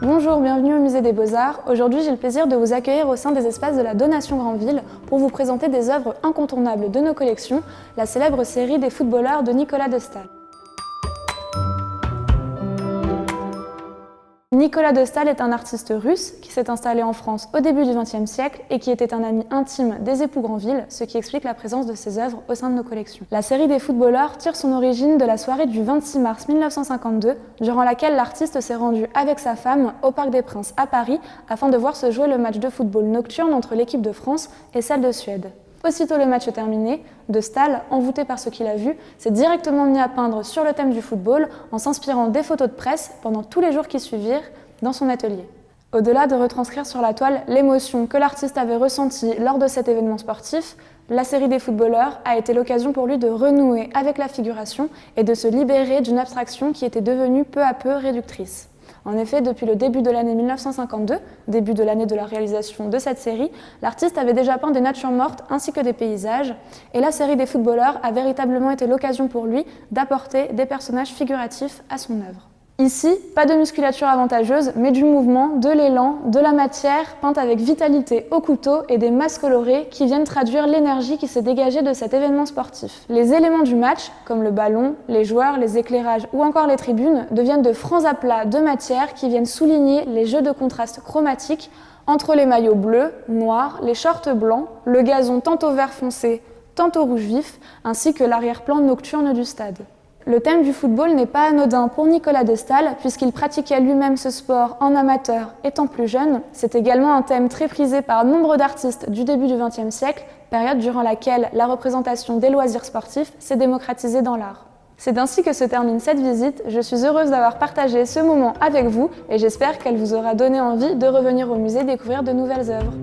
Bonjour, bienvenue au Musée des Beaux-Arts. Aujourd'hui, j'ai le plaisir de vous accueillir au sein des espaces de la Donation Granville pour vous présenter des œuvres incontournables de nos collections, la célèbre série des footballeurs de Nicolas de Staël. Nicolas de Staël est un artiste russe qui s'est installé en France au début du XXe siècle et qui était un ami intime des époux Granville, ce qui explique la présence de ses œuvres au sein de nos collections. La série des footballeurs tire son origine de la soirée du 26 mars 1952, durant laquelle l'artiste s'est rendu avec sa femme au Parc des Princes à Paris afin de voir se jouer le match de football nocturne entre l'équipe de France et celle de Suède. Aussitôt le match terminé, de Staël, envoûté par ce qu'il a vu, s'est directement mis à peindre sur le thème du football en s'inspirant des photos de presse pendant tous les jours qui suivirent dans son atelier. Au-delà de retranscrire sur la toile l'émotion que l'artiste avait ressentie lors de cet événement sportif, la série des footballeurs a été l'occasion pour lui de renouer avec la figuration et de se libérer d'une abstraction qui était devenue peu à peu réductrice. En effet, depuis le début de l'année 1952, début de l'année de la réalisation de cette série, l'artiste avait déjà peint des natures mortes ainsi que des paysages, et la série des footballeurs a véritablement été l'occasion pour lui d'apporter des personnages figuratifs à son œuvre. Ici, pas de musculature avantageuse, mais du mouvement, de l'élan, de la matière, peinte avec vitalité au couteau et des masses colorées qui viennent traduire l'énergie qui s'est dégagée de cet événement sportif. Les éléments du match, comme le ballon, les joueurs, les éclairages ou encore les tribunes, deviennent de francs aplats de matière qui viennent souligner les jeux de contraste chromatiques entre les maillots bleus, noirs, les shorts blancs, le gazon tantôt vert foncé, tantôt rouge vif, ainsi que l'arrière-plan nocturne du stade. Le thème du football n'est pas anodin pour Nicolas de Staël, puisqu'il pratiquait lui-même ce sport en amateur étant plus jeune. C'est également un thème très prisé par nombre d'artistes du début du XXe siècle, période durant laquelle la représentation des loisirs sportifs s'est démocratisée dans l'art. C'est ainsi que se termine cette visite. Je suis heureuse d'avoir partagé ce moment avec vous et j'espère qu'elle vous aura donné envie de revenir au musée découvrir de nouvelles œuvres.